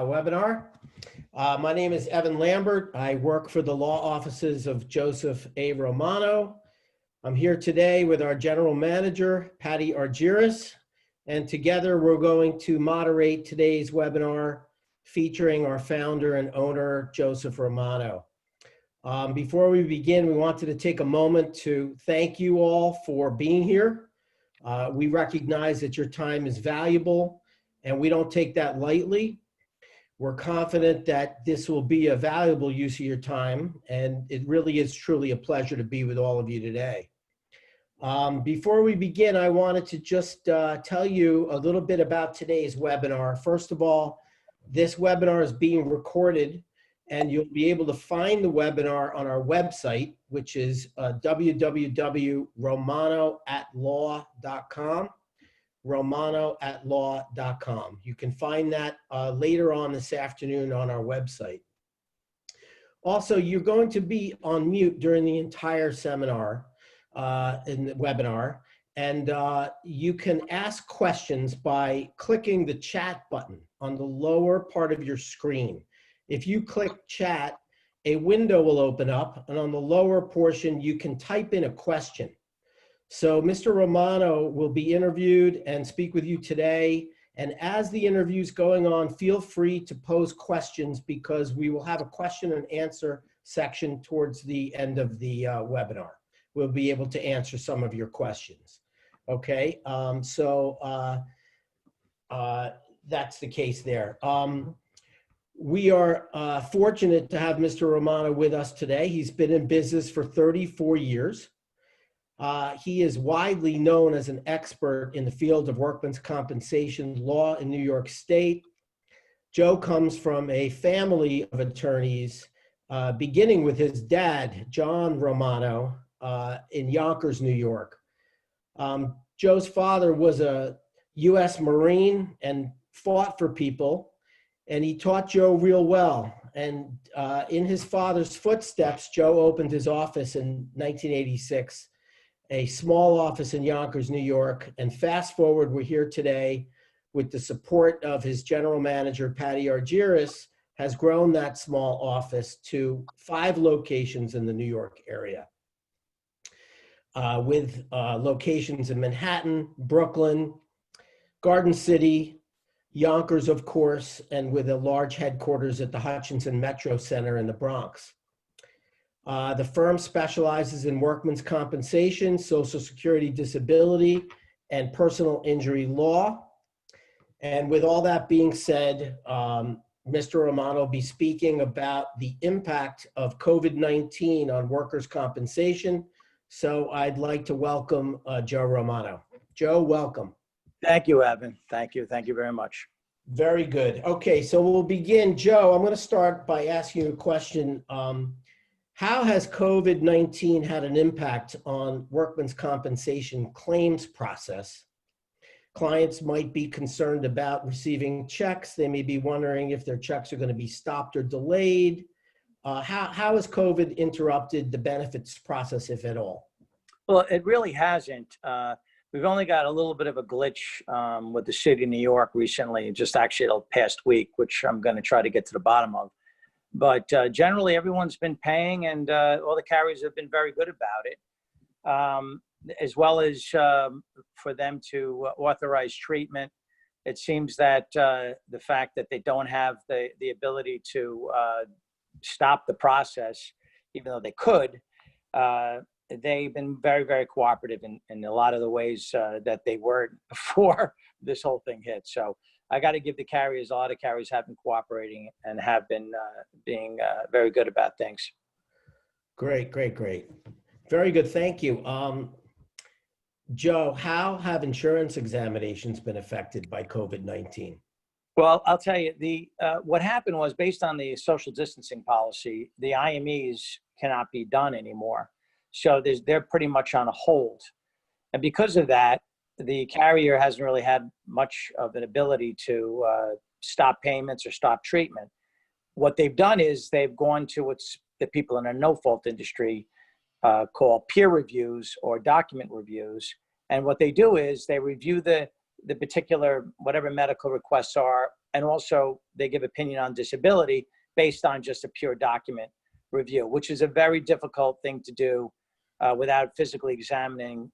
Webinar. My name is Evan Lambert. I work for the law offices of Joseph A. Romano. I'm here today with our general manager, Patty Argyris, and together we're going to moderate today's webinar featuring our founder and owner, Joseph Romano. Before we begin, we wanted to take a moment to thank you all for being here. We recognize that your time is valuable and we don't take that lightly. We're confident that this will be a valuable use of your time, and it really is truly a pleasure to be with all of you today. Before we begin, I wanted to just tell you a little bit about today's webinar. First of all, this webinar is being recorded, and you'll be able to find the webinar on our website, which is www.romanoatlaw.com. romanoatlaw.com. You can find that later on this afternoon on our website. Also, you're going to be on mute during the entire seminar, in the webinar, and you can ask questions by clicking the chat button on the lower part of your screen. If you click chat, a window will open up, and on the lower portion, you can type in a question. So Mr. Romano will be interviewed and speak with you today. And as the interview is going on, feel free to pose questions because we will have a question and answer section towards the end of the webinar. We'll be able to answer some of your questions. Okay, that's the case there. We are fortunate to have Mr. Romano with us today. He's been in business for 34 years. He is widely known as an expert in the field of workman's compensation law in New York State. Joe comes from a family of attorneys, beginning with his dad, John Romano, in Yonkers, New York. Joe's father was a U.S. Marine and fought for people, and he taught Joe real well. And in his father's footsteps, Joe opened his office in 1986. A small office in Yonkers, New York, and fast forward, we're here today with the support of his general manager, Patty Argyris, has grown that small office to 5 locations in the New York area, with locations in Manhattan, Brooklyn, Garden City, Yonkers, of course, and with a large headquarters at the Hutchinson Metro Center in the Bronx. The firm specializes in workman's compensation, Social Security, disability, and personal injury law. And with all that being said, Mr. Romano will be speaking about the impact of COVID-19 on workers' compensation. So I'd like to welcome Joe Romano. Joe, welcome. Thank you, Evan. Thank you. Thank you very much. Very good. Okay, so we'll begin. Joe, I'm going to start by asking you a question. How has COVID-19 had an impact on workman's compensation claims process? Clients might be concerned about receiving checks. They may be wondering if their checks are going to be stopped or delayed. How has COVID interrupted the benefits process, if at all? Well, it really hasn't. We've only got a little bit of a glitch with the city of New York recently, just actually the past week, which I'm going to try to get to the bottom of. But generally, everyone's been paying, and all the carriers have been very good about it, as well as for them to authorize treatment. It seems that the fact that they don't have the ability to stop the process, even though they could, they've been very, very cooperative in a lot of the ways that they were before this whole thing hit. So I got to give the carriers, a lot of carriers have been cooperating and have been being very good about things. Great, great, great. Very good, thank you. Joe, how have insurance examinations been affected by COVID-19? Well, I'll tell you, what happened was based on the social distancing policy, the IMEs cannot be done anymore. So they're pretty much on a hold. And because of that, the carrier hasn't really had much of an ability to stop payments or stop treatment. What they've done is they've gone to what's the people in a no-fault industry call peer reviews or document reviews. And what they do is they review the particular, whatever medical requests are, and also they give opinion on disability based on just a pure document review, which is a very difficult thing to do without physically examining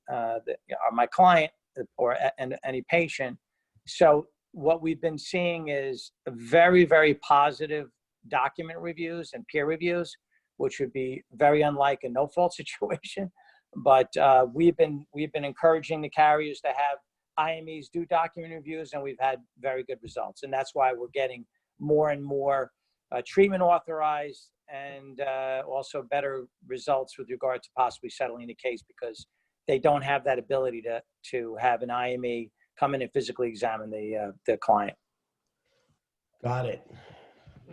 my client or any patient. So what we've been seeing is very, very positive document reviews and peer reviews, which would be very unlike a no-fault situation. But we've been encouraging the carriers to have IMEs do document reviews, and we've had very good results. And that's why we're getting more and more treatment authorized, and also better results with regard to possibly settling the case, because they don't have that ability to have an IME come in and physically examine the client. Got it.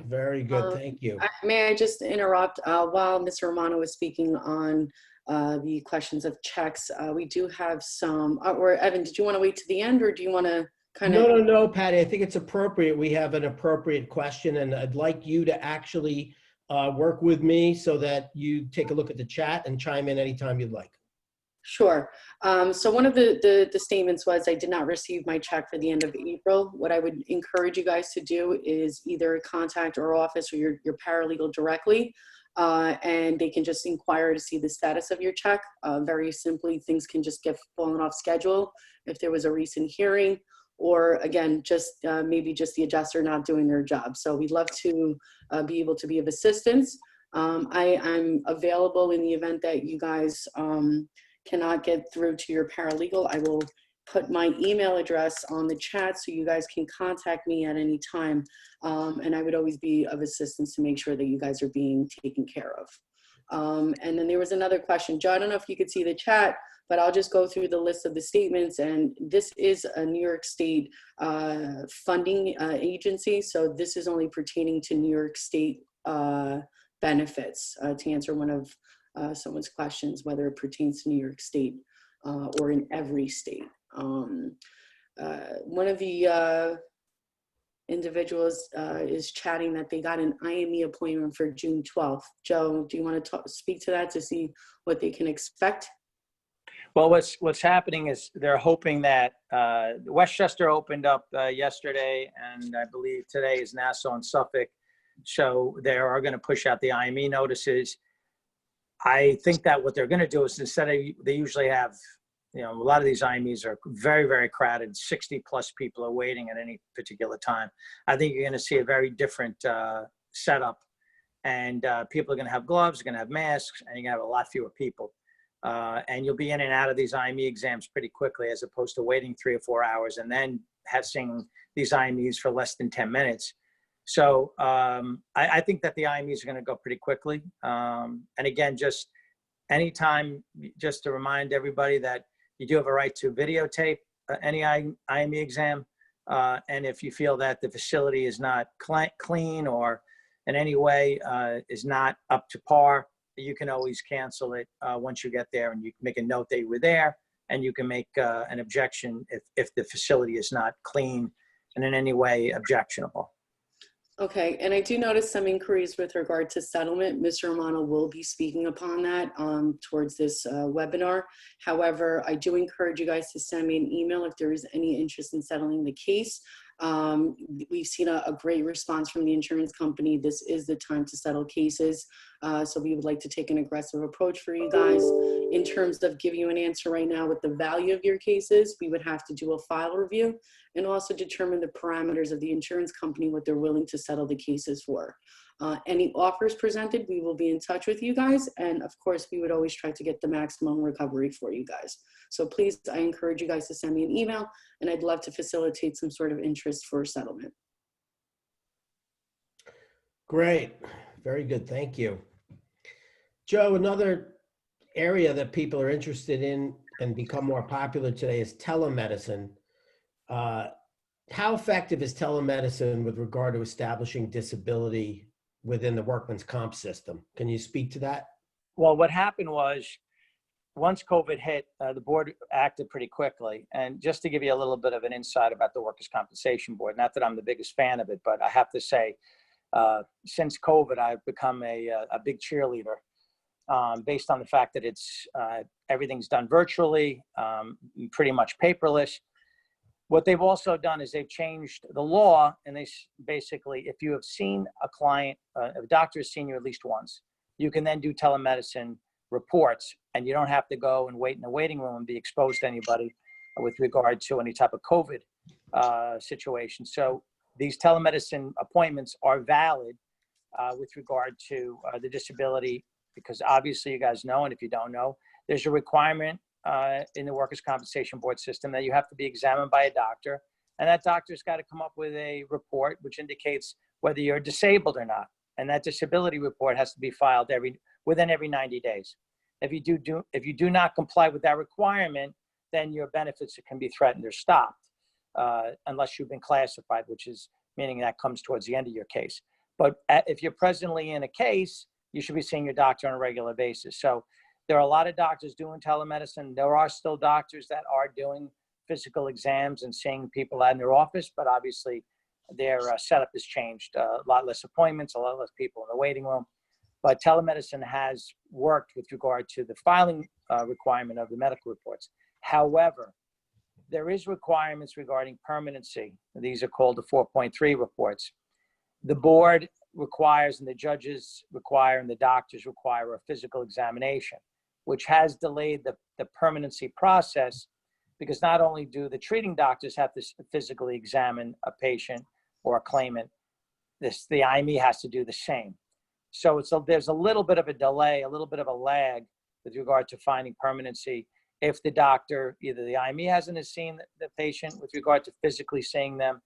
Very good. Thank you. May I just interrupt? While Mr. Romano was speaking on the questions of checks, we do have some, or Evan, did you want to wait to the end, or do you want to kind of? No, Patty, I think it's appropriate. We have an appropriate question, and I'd like you to actually work with me so that you take a look at the chat and chime in anytime you'd like. Sure. So one of the statements was, I did not receive my check for the end of April. What I would encourage you guys to do is either contact our office or your paralegal directly, and they can just inquire to see the status of your check. Very simply, things can just get fallen off schedule if there was a recent hearing, or again, just maybe just the adjuster not doing their job. So we'd love to be able to be of assistance. I'm available in the event that you guys cannot get through to your paralegal. I will put my email address on the chat so you guys can contact me at any time. And I would always be of assistance to make sure that you guys are being taken care of. And then there was another question. Joe, I don't know if you could see the chat, but I'll just go through the list of the statements. And this is a New York State funding agency. So this is only pertaining to New York State benefits, to answer one of someone's questions, whether it pertains to New York State or in every state. One of the individuals is chatting that they got an IME appointment for June 12th. Joe, do you want to speak to that to see what they can expect? Well, what's happening is they're hoping that Westchester opened up yesterday, and I believe today is Nassau and Suffolk. So they are going to push out the IME notices. I think that what they're going to do is, instead of, they usually have, a lot of these IMEs are very, very crowded. 60 plus people are waiting at any particular time. I think you're going to see a very different setup, and people are going to have gloves, they're going to have masks, and you're going to have a lot fewer people. And you'll be in and out of these IME exams pretty quickly, as opposed to waiting 3 or 4 hours and then having these IMEs for less than 10 minutes. So I think that the IMEs are going to go pretty quickly. And again, just anytime, just to remind everybody that you do have a right to videotape any IME exam. And if you feel that the facility is not clean or in any way is not up to par, you can always cancel it once you get there, and you can make a note that you were there, and you can make an objection if the facility is not clean and in any way objectionable. Okay, and I do notice some inquiries with regard to settlement. Mr. Romano will be speaking upon that towards this webinar. However, I do encourage you guys to send me an email if there is any interest in settling the case. We've seen a great response from the insurance company. This is the time to settle cases. So we would like to take an aggressive approach for you guys. In terms of giving you an answer right now with the value of your cases, we would have to do a file review and also determine the parameters of the insurance company, what they're willing to settle the cases for. Any offers presented, we will be in touch with you guys. And of course, we would always try to get the maximum recovery for you guys. So please, I encourage you guys to send me an email, and I'd love to facilitate some sort of interest for settlement. Great. Very good. Thank you. Joe, another area that people are interested in and become more popular today is telemedicine. How effective is telemedicine with regard to establishing disability within the workman's comp system? Can you speak to that? Well, what happened was, once COVID hit, the board acted pretty quickly. And just to give you a little bit of an insight about the Workers' Compensation Board, not that I'm the biggest fan of it, but I have to say, since COVID, I've become a big cheerleader based on the fact that it's everything's done virtually, pretty much paperless. What they've also done is they've changed the law, and basically, if you have seen a client, if a doctor has seen you at least once, you can then do telemedicine reports, and you don't have to go and wait in the waiting room and be exposed to anybody with regard to any type of COVID situation. So these telemedicine appointments are valid with regard to the disability, because obviously you guys know, and if you don't know, there's a requirement in the Workers' Compensation Board system that you have to be examined by a doctor, and that doctor's got to come up with a report which indicates whether you're disabled or not. And that disability report has to be filed within every 90 days. If you do not comply with that requirement, then your benefits can be threatened or stopped, unless you've been classified, which is meaning that comes towards the end of your case. But if you're presently in a case, you should be seeing your doctor on a regular basis. So there are a lot of doctors doing telemedicine. There are still doctors that are doing physical exams and seeing people out in their office, but obviously their setup has changed. A lot less appointments, a lot less people in the waiting room. But telemedicine has worked with regard to the filing requirement of the medical reports. However, there is requirements regarding permanency. These are called the 4.3 reports. The board requires, and the judges require, and the doctors require a physical examination, which has delayed the permanency process, because not only do the treating doctors have to physically examine a patient or a claimant, the IME has to do the same. So there's a little bit of a delay, a little bit of a lag with regard to finding permanency if the doctor, either the IME hasn't seen the patient with regard to physically seeing them,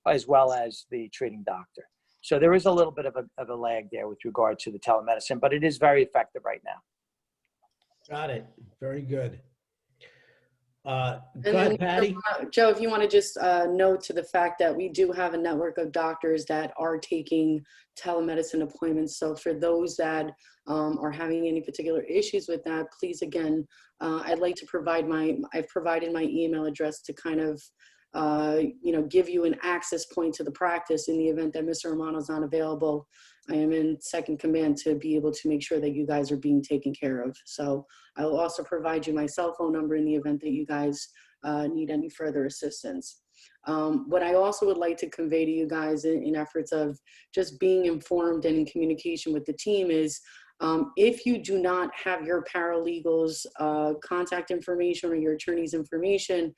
as well as the treating doctor. So there is a little bit of a lag there with regard to the telemedicine, but it is very effective right now. Got it. Very good. Go And ahead, then, Patty. Joe, if you want to just note to the fact that we do have a network of doctors that are taking telemedicine appointments. So for those that are having any particular issues with that, please, again, I'd like to provide I've provided my email address to kind of, give you an access point to the practice in the event that Mr. Romano's not available. I am in second command to be able to make sure that you guys are being taken care of. So I will also provide you my cell phone number in the event that you guys need any further assistance. What I also would like to convey to you guys in efforts of just being informed and in communication with the team is, if you do not have your paralegals contact information or your attorney's information,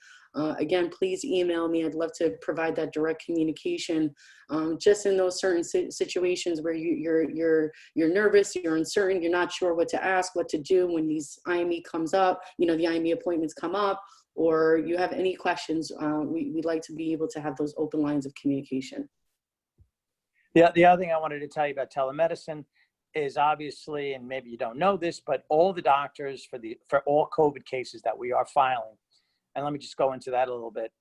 again, please email me. I'd love to provide that direct communication. Just in those certain situations where you're nervous, you're uncertain, you're not sure what to ask, what to do when these IME comes up, the IME appointments come up, or you have any questions, we'd like to be able to have those open lines of communication. Yeah, the other thing I wanted to tell you about telemedicine is obviously, and maybe you don't know this, but all the doctors for all COVID cases that we are filing, and let me just go into that a little bit.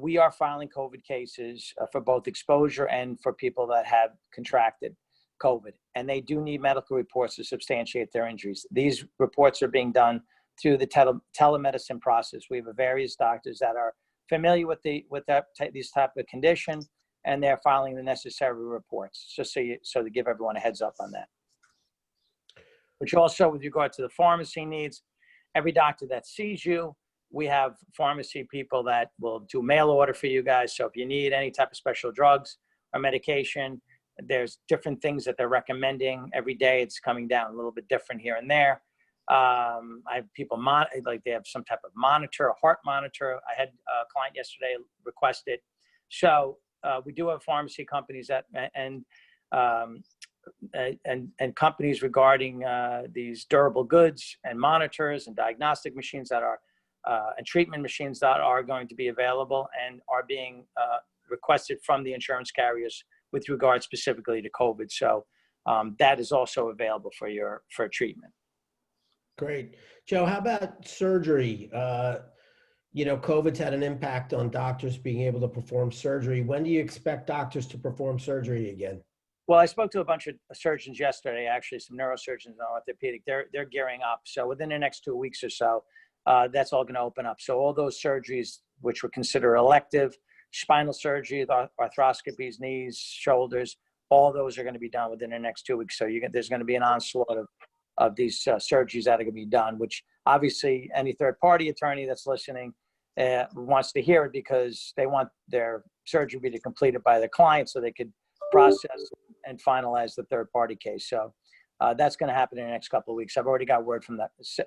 We are filing COVID cases for both exposure and for people that have contracted COVID, and they do need medical reports to substantiate their injuries. These reports are being done through the telemedicine process. We have various doctors that are familiar with this type of condition, and they're filing the necessary reports, just so to give everyone a heads up on that. Which also, with regard to the pharmacy needs, every doctor that sees you, we have pharmacy people that will do mail order for you guys. So if you need any type of special drugs or medication, there's different things that they're recommending every day. It's coming down a little bit different here and there. I have people they have some type of monitor, a heart monitor. I had a client yesterday request it. So we do have pharmacy companies and companies regarding these durable goods and monitors and diagnostic machines that are and treatment machines that are going to be available and are being requested from the insurance carriers with regard specifically to COVID. So that is also available for treatment. Great. Joe, how about surgery? COVID's had an impact on doctors being able to perform surgery. When do you expect doctors to perform surgery again? Well, I spoke to a bunch of surgeons yesterday, actually some neurosurgeons and orthopedic. They're gearing up. So within the next 2 weeks or so, that's all going to open up. So all those surgeries, which were considered elective, spinal surgery, arthroscopies, knees, shoulders, all those are going to be done within the next 2 weeks. So there's going to be an onslaught of these surgeries that are going to be done, which obviously any third-party attorney that's listening, wants to hear it because they want their surgery to be completed by the client so they could process and finalize the third-party case. So that's going to happen in the next couple of weeks. I've already got word from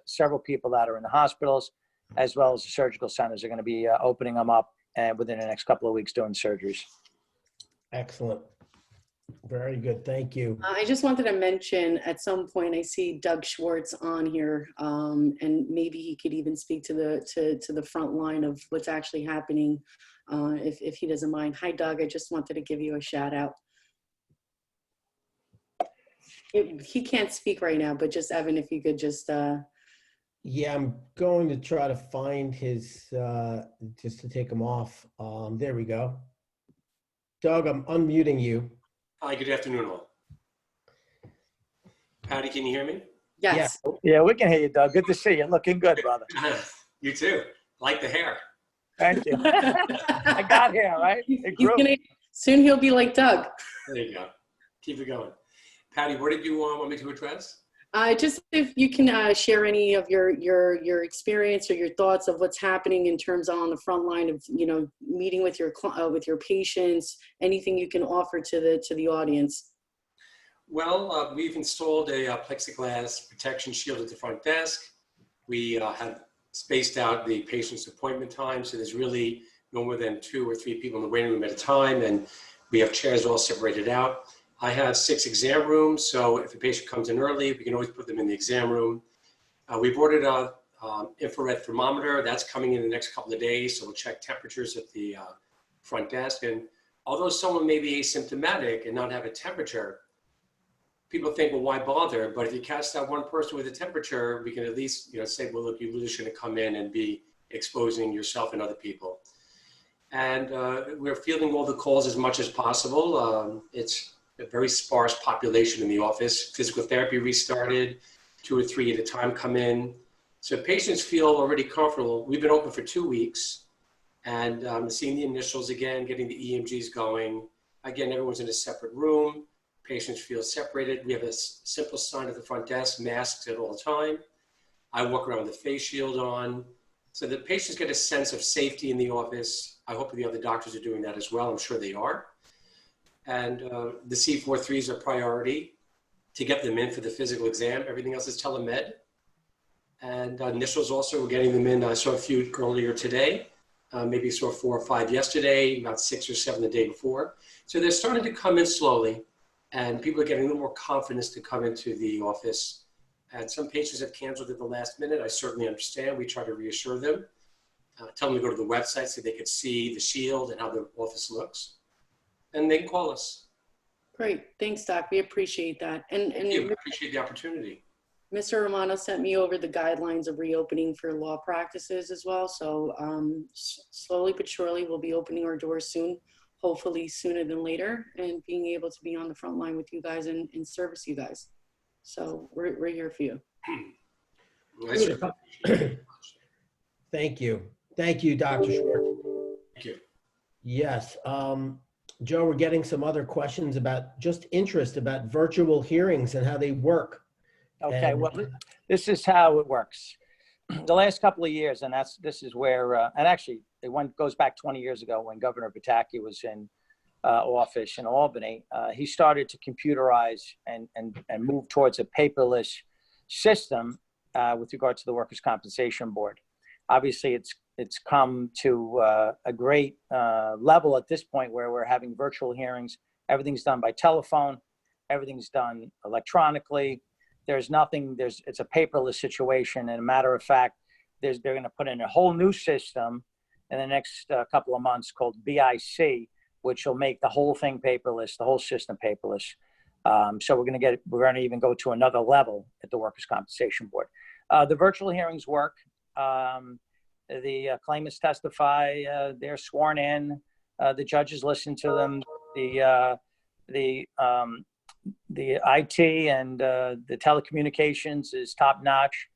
several people that are in the hospitals, as well as the surgical centers are going to be opening them up within the next couple of weeks doing surgeries. Excellent. Very good. Thank you. I just wanted to mention at some point I see Doug Schwartz on here, and maybe he could even speak to the front line of what's actually happening, if he doesn't mind. Hi, Doug. I just wanted to give you a shout out. He can't speak right now, but just Evan, if you could just. Yeah, I'm going to try to find his, just to take him off. There we go. Doug, I'm unmuting you. Hi, good afternoon all. Patty, can you hear me? Yes. Yeah, we can hear you, Doug. Good to see you. Looking good, brother. You too. Like the hair. Thank you. I got hair, right? It grew. Soon he'll be like Doug. There you go. Keep it going. Patty, what did you want me to address? Just if you can share any of your experience or your thoughts of what's happening in terms on the front line of, you know, meeting with your patients, anything you can offer to the audience. Well, we've installed a plexiglass protection shield at the front desk. We have spaced out the patient's appointment time, so there's really no more than 2 or 3 people in the waiting room at a time, and we have chairs all separated out. I have 6 exam rooms, so if a patient comes in early, we can always put them in the exam room. We've ordered an infrared thermometer. That's coming in the next couple of days, so we'll check temperatures at the front desk. And although someone may be asymptomatic and not have a temperature, people think, well, why bother? But if you catch that one person with a temperature, we can at least, you know, say, well, look, you really shouldn't come in and be exposing yourself and other people. And we're fielding all the calls as much as possible. It's a very sparse population in the office. Physical therapy restarted, 2 or 3 at a time come in. So patients feel already comfortable. We've been open for 2 weeks, and seeing the initials again, getting the EMGs going. Again, everyone's in a separate room. Patients feel separated. We have a simple sign at the front desk, masks at all time. I walk around with a face shield on. So the patients get a sense of safety in the office. I hope the other doctors are doing that as well. I'm sure they are. And the C43s are priority to get them in for the physical exam. Everything else is telemed. And initials also, we're getting them in. I saw a few earlier today. Maybe saw 4 or 5 yesterday, about 6 or 7 the day before. So they're starting to come in slowly, and people are getting a little more confidence to come into the office. And some patients have canceled at the last minute. I certainly understand. We try to reassure them, tell them to go to the website so they could see the shield and how the office looks. And they can call us. Great. Thanks, Doc. We appreciate that. And Thank you. I appreciate the opportunity. Mr. Romano sent me over the guidelines of reopening for law practices as well. So slowly but surely, we'll be opening our doors soon, hopefully sooner than later, and being able to be on the front line with you guys and service you guys. So we're here for you. Thank you. Thank you, Dr. Schwartz. Thank you. Yes. Joe, we're getting some other questions about just interest about virtual hearings and how they work. Okay, well, this is how it works. The last couple of years, and this is where, and actually it goes back 20 years ago when Governor Pataki was in office in Albany. He started to computerize and move towards a paperless system with regard to the Workers' Compensation Board. Obviously, it's come to a great level at this point where we're having virtual hearings. Everything's done by telephone. Everything's done electronically. It's a paperless situation. And a matter of fact, they're going to put in a whole new system in the next couple of months called BIC, which will make the whole thing paperless, the whole system paperless. So we're going to even go to another level at the Workers' Compensation Board. The virtual hearings work. The claimants testify, they're sworn in, the judges listen to them, the IT and the telecommunications is top notch,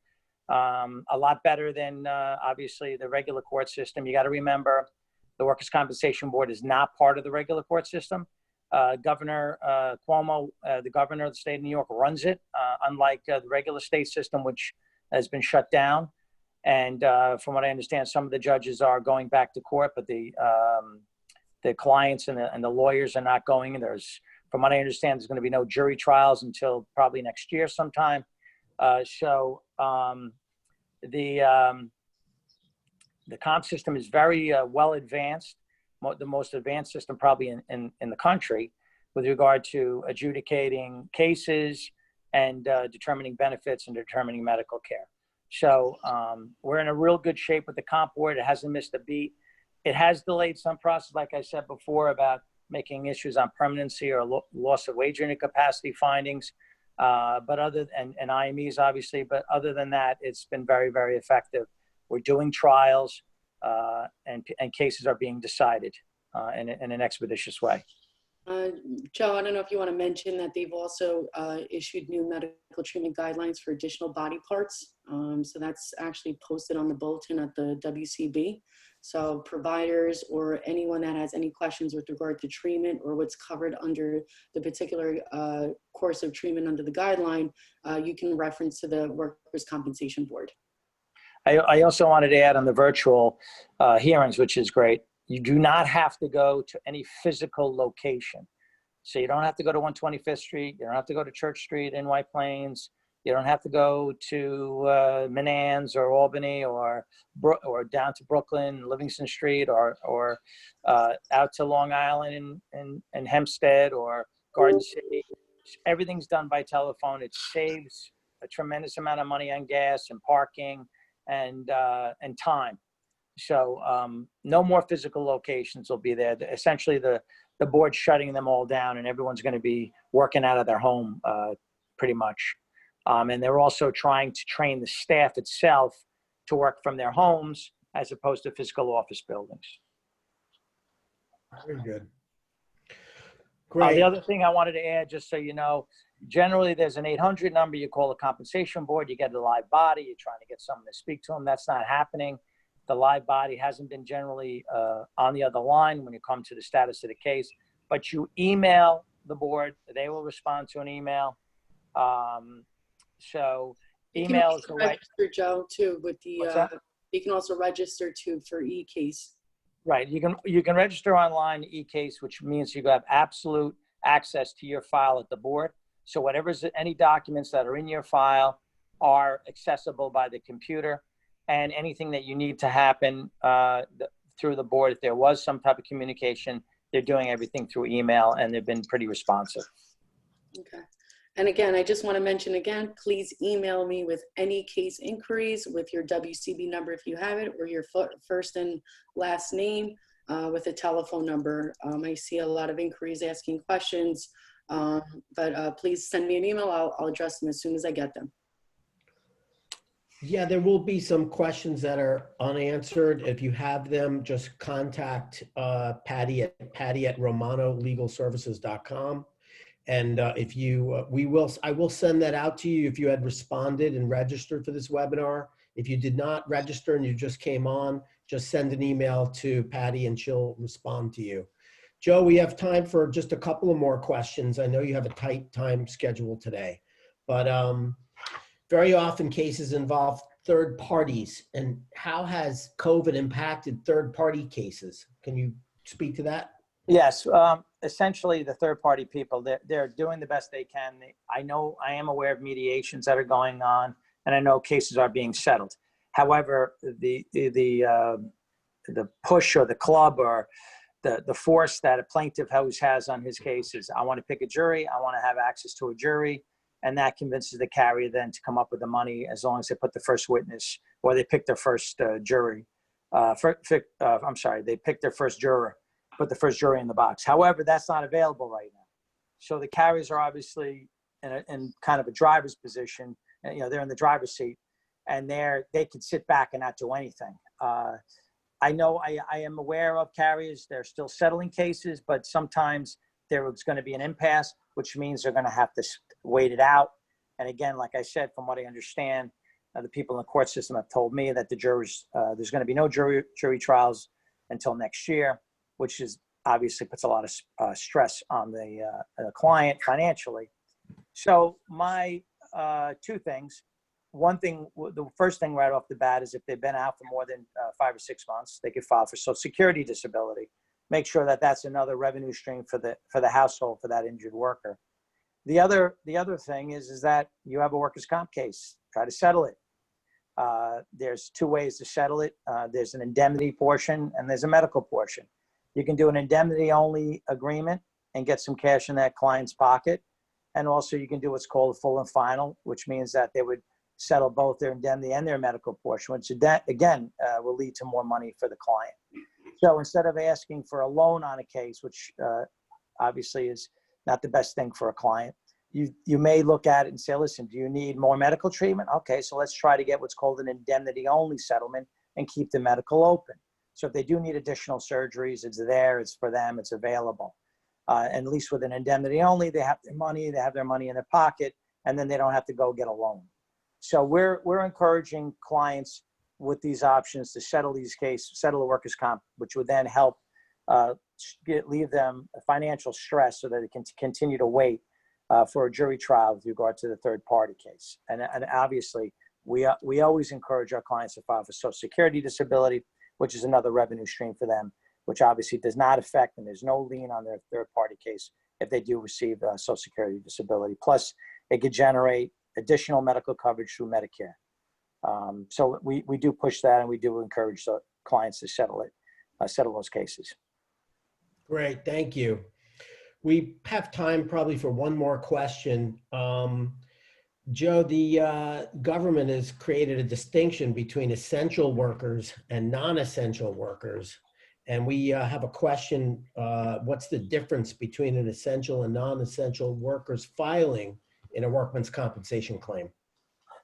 a lot better than obviously the regular court system. You got to remember, the Workers' Compensation Board is not part of the regular court system. Governor Cuomo, the governor of the state of New York, runs it, unlike the regular state system, which has been shut down. And from what I understand, some of the judges are going back to court, but the clients and the lawyers are not going. And from what I understand, there's going to be no jury trials until probably next year sometime. The comp system is very well advanced, the most advanced system probably in the country with regard to adjudicating cases and determining benefits and determining medical care. So we're in a real good shape with the comp board. It hasn't missed a beat. It has delayed some process, like I said before, about making issues on permanency or loss of wage earning capacity findings, but and IMEs obviously, but other than that, it's been very, very effective. We're doing trials and cases are being decided in an expeditious way. Joe, I don't know if you want to mention that they've also issued new medical treatment guidelines for additional body parts. So that's actually posted on the bulletin at the WCB. So providers or anyone that has any questions with regard to treatment or what's covered under the particular course of treatment under the guideline, you can reference to the Workers' Compensation Board. I also wanted to add on the virtual hearings, which is great. You do not have to go to any physical location. So you don't have to go to 125th Street. You don't have to go to Church Street in White Plains. You don't have to go to Manans or Albany or down to Brooklyn, Livingston Street, or out to Long Island and Hempstead or Garden City. Everything's done by telephone. It saves a tremendous amount of money on gas and parking and time. So no more physical locations will be there. Essentially, the board's shutting them all down, and everyone's going to be working out of their home pretty much. And they're also trying to train the staff itself to work from their homes as opposed to physical office buildings. Very good. Great. The other thing I wanted to add, just so you know, generally there's an 800 number. You call the compensation board, you get a live body, you're trying to get someone to speak to them. That's not happening. The live body hasn't been generally on the other line when you come to the status of the case, but you email the board, they will respond to an email. So email is the right. Register, Joe, too, with the, you can also register too for e-case. Right, you can register online e-case, which means you have absolute access to your file at the board. So whatever's any documents that are in your file are accessible by the computer. And anything that you need to happen through the board, if there was some type of communication, they're doing everything through email, and they've been pretty responsive. Okay. And again, I just want to mention again, please email me with any case inquiries with your WCB number if you have it, or your first and last name with a telephone number. I see a lot of inquiries asking questions, but please send me an email. I'll address them as soon as I get them. Yeah, there will be some questions that are unanswered. If you have them, just contact Patty at romanolegalservices.com. And if you, I will send that out to you if you had responded and registered for this webinar. If you did not register and you just came on, just send an email to Patty and she'll respond to you. Joe, we have time for just a couple of more questions. I know you have a tight time schedule today, but very often cases involve third parties. And how has COVID impacted third party cases? Can you speak to that? Yes, essentially the third-party people, they're doing the best they can. I am aware of mediations that are going on, and I know cases are being settled. However, the push or the club or the force that a plaintiff always has on his case is, I want to pick a jury, I want to have access to a jury, and that convinces the carrier then to come up with the money as long as they put the first witness or they pick their first jury. They pick their first juror. Put the first jury in the box. However, that's not available right now. So the carriers are obviously in kind of a driver's position. You know, they're in the driver's seat, and they could sit back and not do anything. I know I am aware of carriers. They're still settling cases, but sometimes there is going to be an impasse, which means they're going to have to wait it out. And again, like I said, from what I understand, the people in the court system have told me that the jurors, there's going to be no jury trials until next year, which is obviously puts a lot of stress on the client financially. So my two things, the first thing right off the bat is if they've been out for more than 5 or 6 months, they could file for Social Security disability. Make sure that that's another revenue stream for the household for that injured worker. The other thing is that you have a workers' comp case. Try to settle it. There's 2 ways to settle it. There's an indemnity portion and there's a medical portion. You can do an indemnity-only agreement and get some cash in that client's pocket. And also you can do what's called a full and final, which means that they would settle both their indemnity and their medical portion, which again will lead to more money for the client. So instead of asking for a loan on a case, which obviously is not the best thing for a client, you may look at it and say, listen, do you need more medical treatment? Okay, so let's try to get what's called an indemnity-only settlement and keep the medical open. So if they do need additional surgeries, it's there, it's for them, it's available. And at least with an indemnity only, they have their money in their pocket, and then they don't have to go get a loan. So we're encouraging clients with these options to settle these cases, settle the workers' comp, which would then help leave them a financial stress so that they can continue to wait for a jury trial with regard to the third-party case. And obviously, we always encourage our clients to file for Social Security disability, which is another revenue stream for them, which obviously does not affect, and there's no lien on their third-party case if they do receive Social Security disability. Plus, it could generate additional medical coverage through Medicare. So we do push that, and we do encourage the clients to settle those cases. Great, thank you. We have time probably for one more question. Joe, the government has created a distinction between essential workers and non-essential workers. And we have a question, what's the difference between an essential and non-essential workers filing in a workman's compensation claim?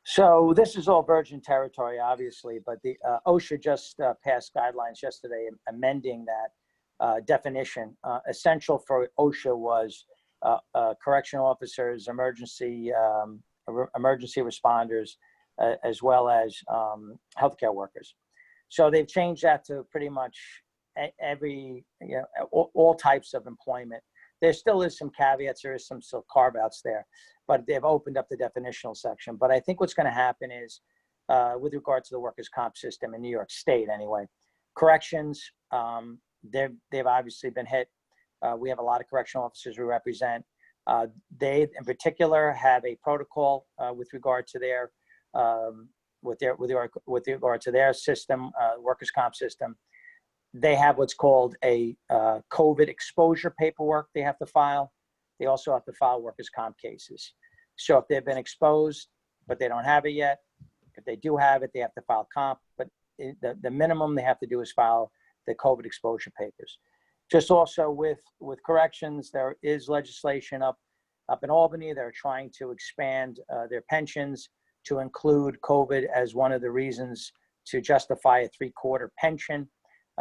So this is all virgin territory, obviously, but the OSHA just passed guidelines yesterday amending that definition. Essential for OSHA was correctional officers, emergency responders, as well as healthcare workers. So they've changed that to pretty much all types of employment. There still is some caveats, there is some still carve-outs there, but they've opened up the definitional section. But I think what's going to happen is, with regard to the workers' comp system in New York State anyway, corrections, they've obviously been hit. We have a lot of correctional officers we represent. They, in particular, have a protocol with regard to their system, workers' comp system. They have what's called a COVID exposure paperwork they have to file. They also have to file workers' comp cases. So if they've been exposed, but they don't have it yet, if they do have it, they have to file comp. But the minimum they have to do is file the COVID exposure papers. Just also with corrections, there is legislation up in Albany. They're trying to expand their pensions to include COVID as one of the reasons to justify a 3/4 pension.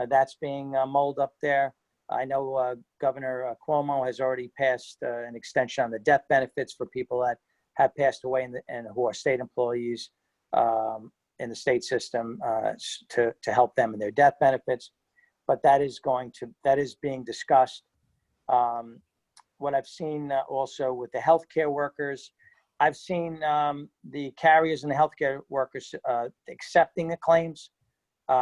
That's being mulled up there. I know Governor Cuomo has already passed an extension on the death benefits for people that have passed away and who are state employees in the state system to help them in their death benefits. But that is being discussed. What I've seen also with the healthcare workers, I've seen the carriers and the healthcare workers accepting the claims,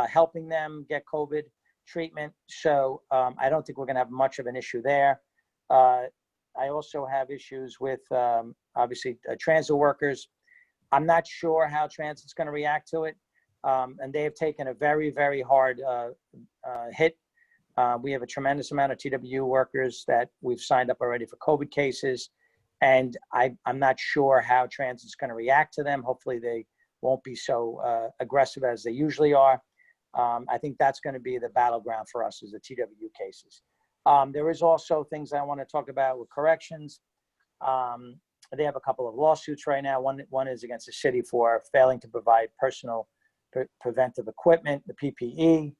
helping them get COVID treatment. So I don't think we're going to have much of an issue there. I also have issues with obviously transit workers. I'm not sure how transit's going to react to it. And they have taken a very, very hard hit. We have a tremendous amount of TWU workers that we've signed up already for COVID cases. And I'm not sure how transit's going to react to them. Hopefully they won't be so aggressive as they usually are. I think that's going to be the battleground for us is the TWU cases. There is also things I want to talk about with corrections. They have a couple of lawsuits right now. One is against the city for failing to provide personal preventive equipment, the PPE,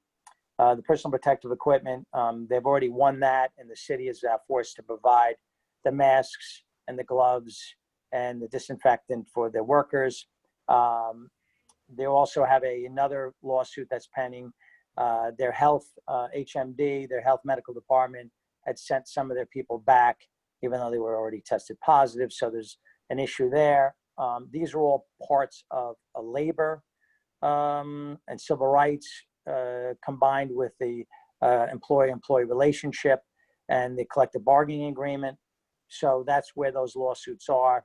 the personal protective equipment. They've already won that, and the city is forced to provide the masks and the gloves and the disinfectant for their workers. They also have another lawsuit that's pending. Their health, HMD, their health medical department had sent some of their people back, even though they were already tested positive. So there's an issue there. these are all parts of a labor and civil rights combined with the employee-employee relationship and the collective bargaining agreement. So that's where those lawsuits are.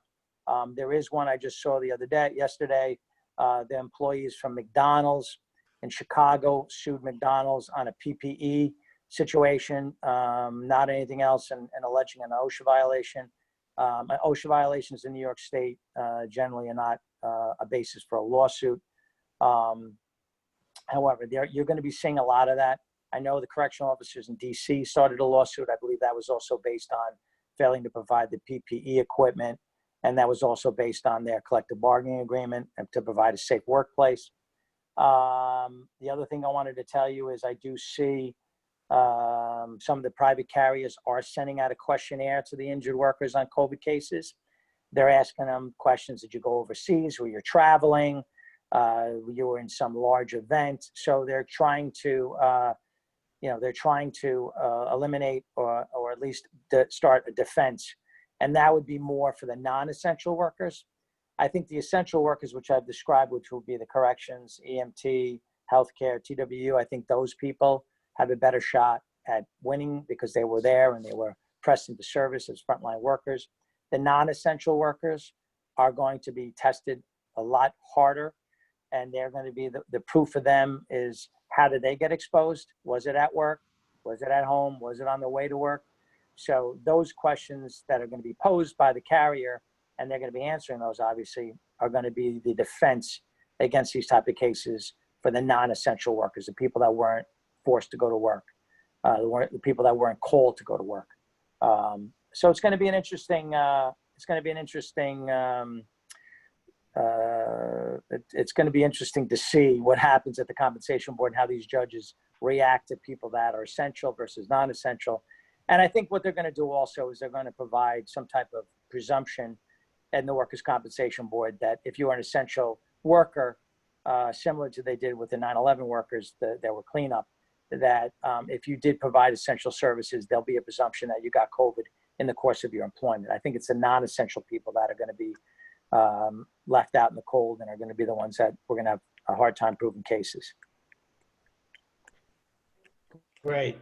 There is one I just saw yesterday. The employees from McDonald's in Chicago sued McDonald's on a PPE situation, not anything else, and alleging an OSHA violation. OSHA violations in New York State generally are not a basis for a lawsuit. However, you're going to be seeing a lot of that. I know the correctional officers in DC started a lawsuit. I believe that was also based on failing to provide the PPE equipment. And that was also based on their collective bargaining agreement and to provide a safe workplace. The other thing I wanted to tell you is I do see some of the private carriers are sending out a questionnaire to the injured workers on COVID cases. They're asking them questions. Did you go overseas? Were you traveling? You were in some large event. So they're trying to, eliminate or at least start a defense. And that would be more for the non-essential workers. I think the essential workers, which I've described, which will be the corrections, EMT, healthcare, TWU, I think those people have a better shot at winning because they were there and they were pressed into service as frontline workers. The non-essential workers are going to be tested a lot harder, and they're going to be the proof for them is how did they get exposed? Was it at work? Was it at home? Was it on the way to work? So those questions that are going to be posed by the carrier, and they're going to be answering those, obviously, are going to be the defense against these type of cases for the non-essential workers, the people that weren't forced to go to work, the people that weren't called to go to work. So it's going to be an interesting. It's going to be interesting to see what happens at the compensation board and how these judges react to people that are essential versus non-essential. And I think what they're going to do also is they're going to provide some type of presumption in the workers' compensation board that if you are an essential worker, similar to they did with the 9/11 workers that were cleanup, that if you did provide essential services, there'll be a presumption that you got COVID in the course of your employment. I think it's the non-essential people that are going to be left out in the cold and are going to be the ones that we're going to have a hard time proving cases. Great.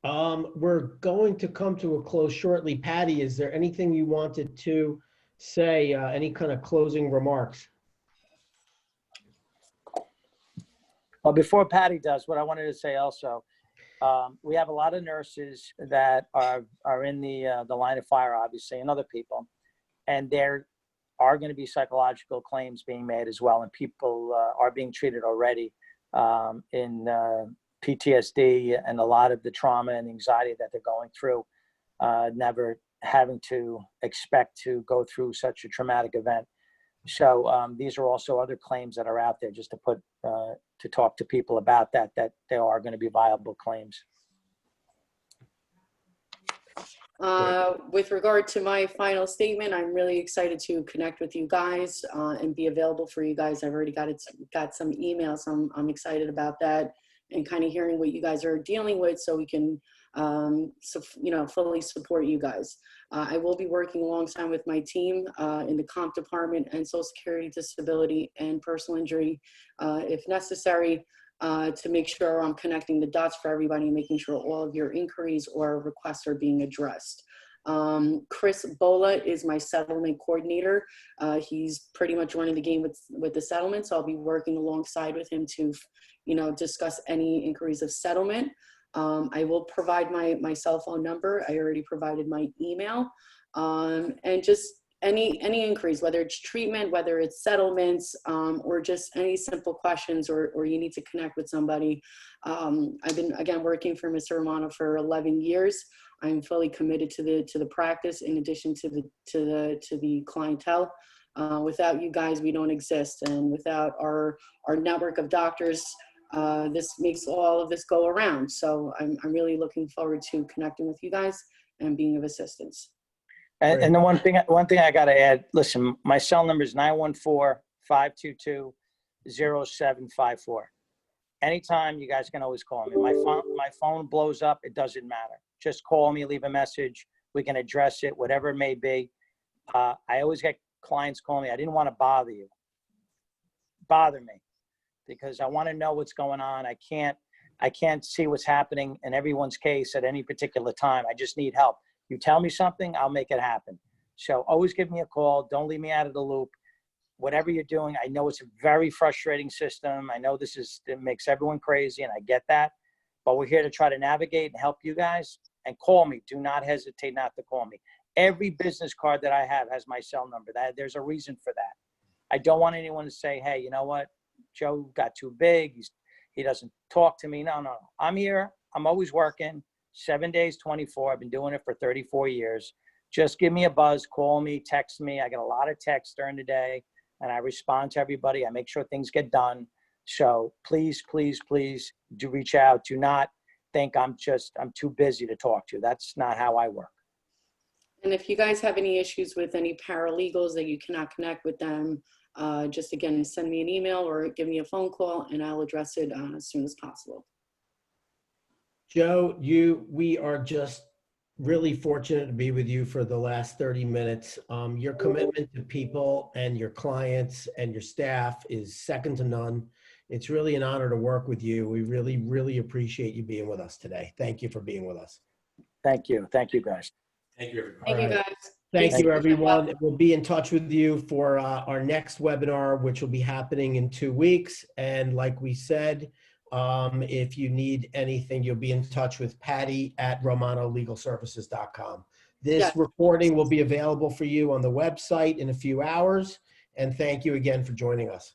We're going to come to a close shortly. Patty, is there anything you wanted to say, any kind of closing remarks? Well, before Patty does, what I wanted to say also, we have a lot of nurses that are in the line of fire, obviously, and other people, and there are going to be psychological claims being made as well, and people are being treated already in PTSD and a lot of the trauma and anxiety that they're going through, never having to expect to go through such a traumatic event. So these are also other claims that are out there just to put, to talk to people about that there are going to be viable claims. With regard to my final statement, I'm really excited to connect with you guys and be available for you guys. I've already got some emails, so I'm excited about that and kind of hearing what you guys are dealing with so we can, fully support you guys. I will be working alongside with my team in the comp department and Social Security, disability, and personal injury, if necessary, to make sure I'm connecting the dots for everybody and making sure all of your inquiries or requests are being addressed. Chris Bola is my settlement coordinator. He's pretty much running the game with the settlement, so I'll be working alongside with him to, discuss any inquiries of settlement. I will provide my cell phone number. I already provided my email, and just any inquiries, whether it's treatment, whether it's settlements, or just any simple questions, or you need to connect with somebody. I've been, again, working for Mr. Romano for 11 years. I'm fully committed to the practice in addition to the clientele. Without you guys, we don't exist. And without our network of doctors, this makes all of this go around. So I'm really looking forward to connecting with you guys and being of assistance. And the one thing I got to add, listen, my cell number is 914-522-0754. Anytime, you guys can always call me. My phone blows up, it doesn't matter. Just call me, leave a message. We can address it, whatever it may be. I always get clients call me. I didn't want to bother me, because I want to know what's going on. I can't see what's happening in everyone's case at any particular time. I just need help. You tell me something, I'll make it happen. So always give me a call. Don't leave me out of the loop. Whatever you're doing, I know it's a very frustrating system. I know it makes everyone crazy, and I get that. But we're here to try to navigate and help you guys. And call me. Do not hesitate not to call me. Every business card that I have has my cell number. There's a reason for that. I don't want anyone to say, hey, you know what? Joe got too big. He doesn't talk to me. No. I'm here. I'm always working 7 days, 24. I've been doing it for 34 years. Just give me a buzz, call me, text me. I get a lot of texts during the day, and I respond to everybody. I make sure things get done. So please, please, please do reach out. Do not think I'm too busy to talk to. That's not how I work. And if you guys have any issues with any paralegals that you cannot connect with them, just again, send me an email or give me a phone call, and I'll address it as soon as possible. Joe, we are just really fortunate to be with you for the last 30 minutes. Your commitment to people and your clients and your staff is second to none. It's really an honor to work with you. We really, really appreciate you being with us today. Thank you for being with us. Thank you. Thank you, guys. Thank you, everybody. Thank you, right. guys. Thank Thanks. you, everyone. We'll be in touch with you for our next webinar, which will be happening in 2 weeks. And like we said, if you need anything, you'll be in touch with Patty at romanolegalservices.com. This recording will be available for you on the website in a few hours. And thank you again for joining us.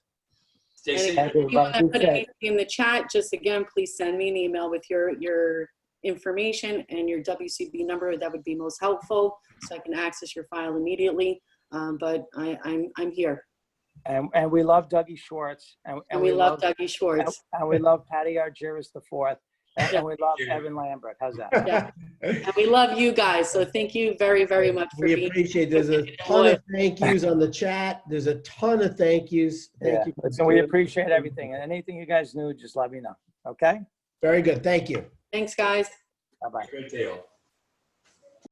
Stay And safe. if you want to put anything in the chat, just again, please send me an email with your information and your WCB number. That would be most helpful, so I can access your file immediately. But I'm here. And we love Dougie Schwartz. And we love Dougie Schwartz. And we love Patty Argyris IV. And we love Evan Lambert. How's that? Yeah. And we love you guys. So thank you very, very much for being. We appreciate it. There's a ton of thank yous on the chat. There's a ton of thank yous. Thank you. Listen, we appreciate everything. And anything you guys knew, just let me know. Okay? Very good. Thank you. Thanks, guys. Bye-bye. Great deal.